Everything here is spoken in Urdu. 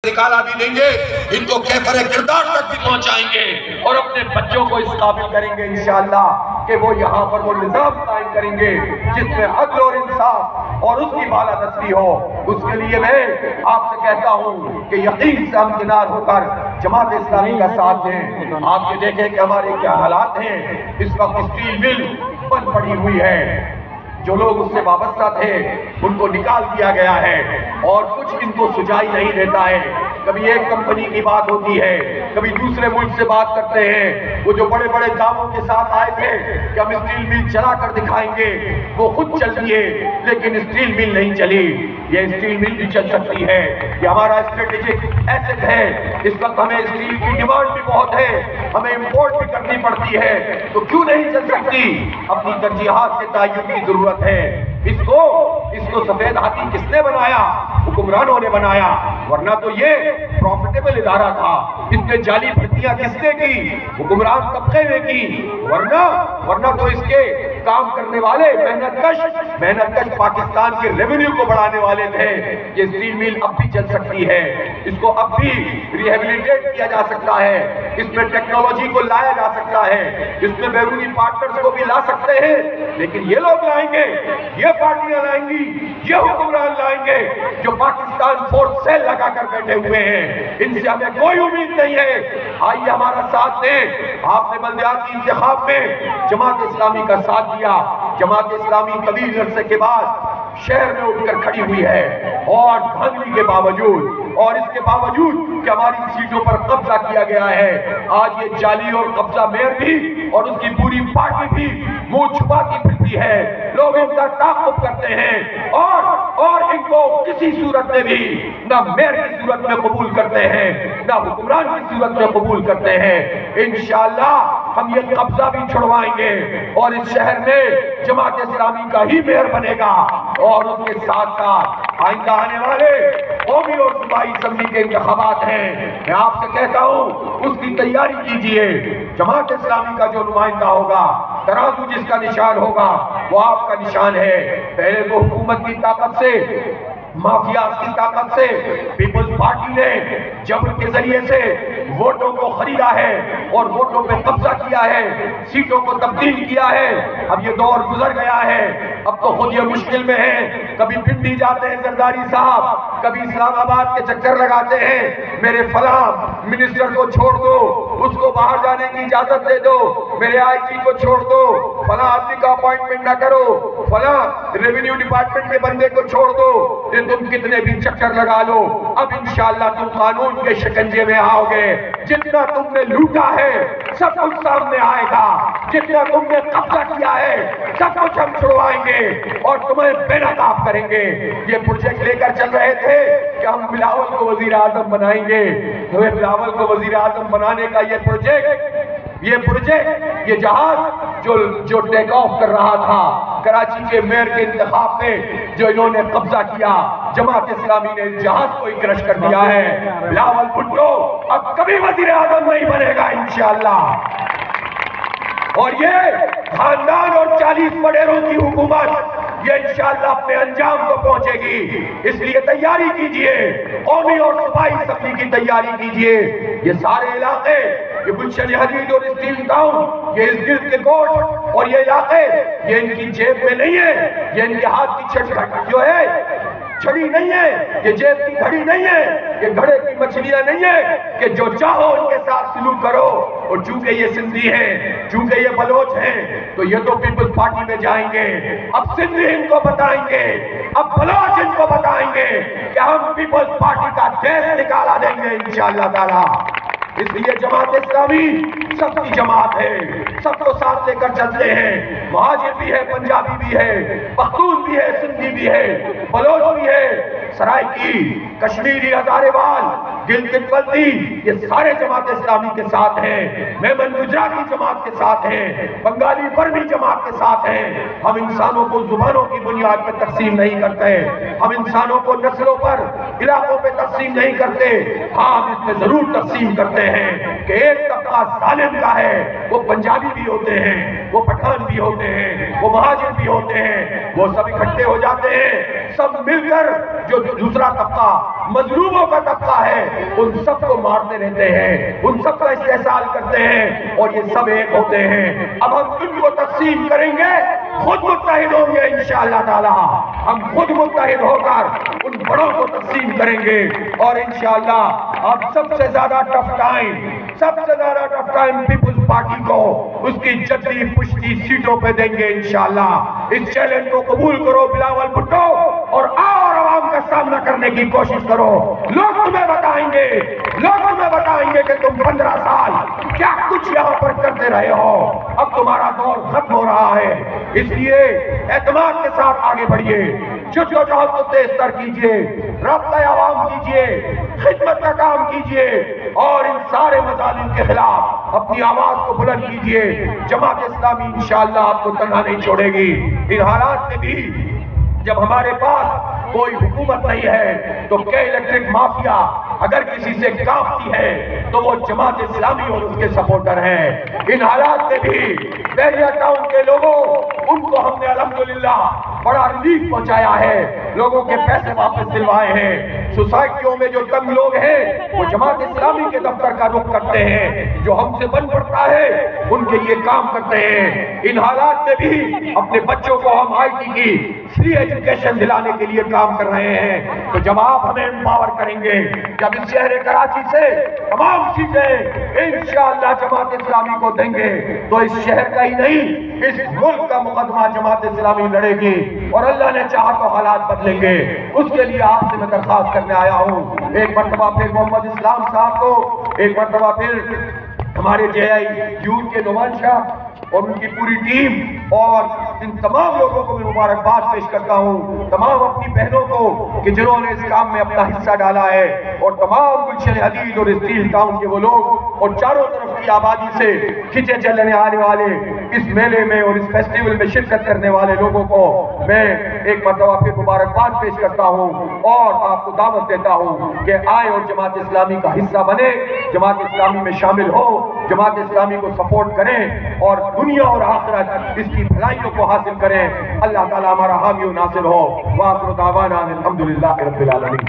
نکالا بھی دیں گے، ان کو کیفر کردار تک بھی پہنچائیں گے اور اپنے بچوں کو اس قابل کریں گے انشاءاللہ کہ وہ یہاں پر وہ نظام قائم کریں گے جس میں عدل اور انصاف اور اس کی بالادستی ہو۔ اس کے لیے میں آپ سے کہتا ہوں کہ یقین سے ہمکنار ہو کر جماعت اسلامی کا ساتھ دیں۔ آپ یہ دیکھیں کہ ہمارے کیا حالات ہیں۔ اس وقت اسٹیل مل بند پڑی ہوئی ہے، جو لوگ اس سے وابستہ تھے ان کو نکال دیا گیا ہے اور کچھ ان کو سجائی نہیں دیتا ہے۔ کبھی ایک کمپنی کی بات ہوتی ہے، کبھی دوسرے ملک سے بات کرتے ہیں۔ وہ جو بڑے بڑے دعووں کے ساتھ آئے تھے کہ ہم اسٹیل مل چلا کر دکھائیں گے، وہ خود چل دیے لیکن اسٹیل مل نہیں چلی۔ یہ اسٹیل مل بھی چل سکتی ہے، یہ ہمارا اسٹریٹجک ایسٹ ہے۔ اس وقت ہمیں اسٹیل کی ڈیمانڈ بھی بہت ہے، ہمیں امپورٹ بھی کرنی پڑتی ہے، تو کیوں نہیں چل سکتی؟ اپنی ترجیحات کے تعین کی ضرورت ہے۔ اس کو سفید ہاتھی کس نے بنایا؟ حکمرانوں نے بنایا، ورنہ تو یہ پروفیٹیبل ادارہ تھا۔ اس میں جعلی بھرتیاں کس نے کی؟ حکمران طبقے نے کی، ورنہ تو اس کے کام کرنے والے محنت کش پاکستان کے ریونیو کو بڑھانے والے تھے۔ یہ اسٹیل مل اب بھی چل سکتی ہے، اس کو اب بھی ریہیبلیٹیٹ کیا جا سکتا ہے، اس میں ٹیکنالوجی کو لایا جا سکتا ہے، اس میں بیرونی پارٹنرز کو بھی لا سکتے ہیں، لیکن یہ لوگ لائیں گے، یہ پارٹیاں لائیں گی، یہ حکمران لائیں گے جو پاکستان فورس سیل لگا کر بیٹھے ہوئے ہیں۔ ان سے ہمیں کوئی امید نہیں ہے۔ آئیے ہمارا ساتھ دیں۔ آپ نے بلدیاتی انتخاب میں جماعت اسلامی کا ساتھ دیا۔ جماعت اسلامی طویل عرصے کے بعد شہر میں اٹھ کر کھڑی ہوئی ہے اور دھاندلی کے باوجود اور اس کے باوجود کہ ہماری سیٹوں پر قبضہ کیا گیا ہے، آج یہ جعلی اور قبضہ میئر بھی اور اس کی پوری پارٹی بھی منہ چھپاتی پھرتی ہے، لوگ ان کا تعاقب کرتے ہیں اور ان کو کسی صورت میں بھی نہ میئر کی صورت میں قبول کرتے ہیں نہ حکمران کی صورت میں قبول کرتے ہیں۔ انشاءاللہ ہم یہ قبضہ بھی چھڑوائیں گے اور اس شہر میں جماعت اسلامی کا ہی میئر بنے گا، اور اس کے ساتھ ساتھ آئندہ آنے والے قومی اور صوبائی اسمبلی کے انتخابات ہیں۔ میں آپ سے کہتا ہوں اس کی تیاری کیجئے۔ جماعت اسلامی کا جو نمائندہ ہوگا، ترازو جس کا نشان ہوگا وہ آپ کا نشان ہے۔ پہلے تو حکومت کی طاقت سے، مافیاز کی طاقت سے پیپلز پارٹی نے جبر کے ذریعے سے ووٹوں کو خریدا ہے اور ووٹوں پہ قبضہ کیا ہے، سیٹوں کو تبدیل کیا ہے۔ اب یہ دور گزر گیا ہے، اب تو خود یہ مشکل میں ہیں۔ کبھی پنڈی جاتے ہیں زرداری صاحب، کبھی اسلام آباد کے چکر لگاتے ہیں، میرے فلاں منسٹر کو چھوڑ دو، اس کو باہر جانے کی اجازت دے دو، میرے آئی جی کو چھوڑ دو، فلاں آدمی کا اپوائنٹمنٹ نہ کرو، فلاں ریونیو ڈپارٹمنٹ کے بندے کو چھوڑ دو، تم کتنے بھی چکر لگا لو، اب انشاءاللہ تم قانون کے شکنجے میں آؤ گے۔ جتنا تم نے لوٹا ہے سب کچھ سامنے آئے گا، جتنا تم نے قبضہ کیا ہے سب کچھ ہم چھڑوائیں گے اور تمہیں بے نقاب کریں گے۔ یہ پروجیکٹ لے کر چل رہے تھے کہ ہم بلاول کو وزیر اعظم بنائیں گے، ہمیں بلاول کو وزیر اعظم بنانے کا یہ پروجیکٹ، یہ جہاز جو ٹیک آف کر رہا تھا کراچی کے میئر کے انتخاب میں جو انہوں نے قبضہ کیا، جماعت اسلامی نے اس جہاز کو ہی کرش کر دیا ہے۔ بلاول بھٹو اب کبھی وزیر اعظم نہیں بنے گا انشاءاللہ، اور یہ خاندان اور 40 وڈیروں کی حکومت یہ انشاءاللہ اپنے انجام کو پہنچے گی۔ اس لیے تیاری کیجئے، قومی اور صوبائی اسمبلی کی تیاری کیجئے۔ یہ سارے علاقے، یہ گلشن حدید اور اسٹیل ٹاؤن، یہ اس گرد کے کوٹ اور یہ علاقے، یہ ان کی جیب میں نہیں ہے، یہ ان کے ہاتھ کی چھڑی نہیں ہے، یہ جیب کی گھڑی نہیں ہے، یہ گھڑے کی مچھلیاں نہیں ہے کہ جو چاہو ان کے ساتھ سلوک کرو۔ اور چونکہ یہ سندھی ہیں، چونکہ یہ بلوچ ہیں، تو یہ تو پیپلز پارٹی میں جائیں گے۔ اب سندھی ان کو بتائیں گے، اب بلوچ ان کو بتائیں گے کہ ہم پیپلز پارٹی کا دیس نکالا دیں گے انشاءاللہ تعالی۔ اس لیے جماعت اسلامی سب کی جماعت ہے، سب کو ساتھ لے کر چلتے ہیں۔ مہاجر بھی ہے، پنجابی بھی ہے، پختون بھی ہے، سندھی بھی ہے، بلوچ بھی ہے، سرائکی، کشمیری، ہزارے وال، گلگت بلتی، یہ سارے جماعت اسلامی کے ساتھ ہیں۔ میمن گجراتی جماعت کے ساتھ ہیں، بنگالی برمی جماعت کے ساتھ ہیں۔ ہم انسانوں کو زبانوں کی بنیاد پر تقسیم نہیں کرتے، ہم انسانوں کو نسلوں پر، علاقوں پہ تقسیم نہیں کرتے۔ ہاں ہم اس میں ضرور تقسیم کرتے ہیں کہ ایک طبقہ ظالم کا ہے، وہ پنجابی بھی ہوتے ہیں، وہ پٹھان بھی ہوتے ہیں، وہ مہاجر بھی ہوتے ہیں، وہ سب اکٹھے ہو جاتے ہیں، سب مل کر جو دوسرا طبقہ مظلوموں کا طبقہ ہے ان سب کو مارتے رہتے ہیں، ان سب کا استحصال کرتے ہیں اور یہ سب ایک ہوتے ہیں۔ اب ہم ان کو تقسیم کریں گے، خود متحد ہوں گے انشاءاللہ تعالی، ہم خود متحد ہو کر ان بڑوں کو تقسیم کریں گے اور انشاءاللہ اب سب سے زیادہ ٹف ٹائم پیپلز پارٹی کو اس کی جدی پشتی سیٹوں پہ دیں گے انشاءاللہ۔ اس چیلنج کو قبول کرو بلاول بھٹو اور آؤ اور عوام کا سامنا کرنے کی کوشش کرو۔ لوگ تمہیں بتائیں گے کہ تم 15 سال کیا کچھ یہاں پر کرتے رہے ہو، اب تمہارا دور ختم ہو رہا ہے۔ اس لیے اعتماد کے ساتھ آگے بڑھیے، جدوجہد کو تیز تر کیجیے، رابطہ عوام کیجیے، خدمت کا کام کیجیے اور ان سارے مظالم کے خلاف اپنی آواز کو بلند کیجیے۔ جماعت اسلامی انشاءاللہ آپ کو تنہا نہیں چھوڑے گی۔ ان حالات میں بھی جب ہمارے پاس کوئی حکومت نہیں ہے تو کہ الیکٹرک مافیا اگر کسی سے کانپتی ہے تو وہ جماعت اسلامی اور اس کے سپورٹر ہیں۔ ان حالات میں بھی بحریہ ٹاؤن کے لوگوں ان کو ہم نے الحمدللہ بڑا ریلیف پہنچایا ہے، لوگوں کے پیسے واپس دلوائے ہیں۔ سوسائٹیوں میں جو تنگ لوگ ہیں وہ جماعت اسلامی کے دفتر کا رخ کرتے ہیں، جو ہم سے بن پڑتا ہے ان کے لیے کام کرتے ہیں۔ ان حالات میں بھی اپنے بچوں کو ہم آئی ٹی کی فری ایجوکیشن دلانے کے لیے کام کر رہے ہیں۔ تو جب آپ ہمیں امپاور کریں گے، جب اس شہر کراچی سے تمام چیزیں انشاءاللہ جماعت اسلامی کو دیں گے تو اس شہر کا ہی نہیں اس ملک کا مقدمہ جماعت اسلامی لڑے گی اور اللہ نے چاہا تو حالات بدلیں گے۔ اس کے لیے آپ سے میں درخواست کرنے آیا ہوں، ایک مرتبہ پھر محمد اسلام صاحب کو، ایک مرتبہ پھر ہمارے جے آئی یوتھ کے نعمان شاہ اور ان کی پوری ٹیم اور ان تمام لوگوں کو میں مبارکباد پیش کرتا ہوں، تمام اپنی بہنوں کو کہ جنہوں نے اس کام میں اپنا حصہ ڈالا ہے، اور تمام گلشن حدید اور اسٹیل ٹاؤن کے وہ لوگ اور چاروں طرف کی آبادی سے کھینچے چلنے آنے والے اس میلے میں اور اس فیسٹیول میں شرکت کرنے والے لوگوں کو میں ایک مرتبہ پھر مبارکباد پیش کرتا ہوں اور آپ کو دعوت دیتا ہوں کہ آئے اور جماعت اسلامی کا حصہ بنے، جماعت اسلامی میں شامل ہو، جماعت اسلامی کو سپورٹ کریں اور دنیا اور آخرت اس کی بھلائیوں کو حاصل کریں۔ اللہ تعالیٰ ہمارا حامی و ناصر ہو۔ وآخر دعوانا الحمدللہ رب العالمین۔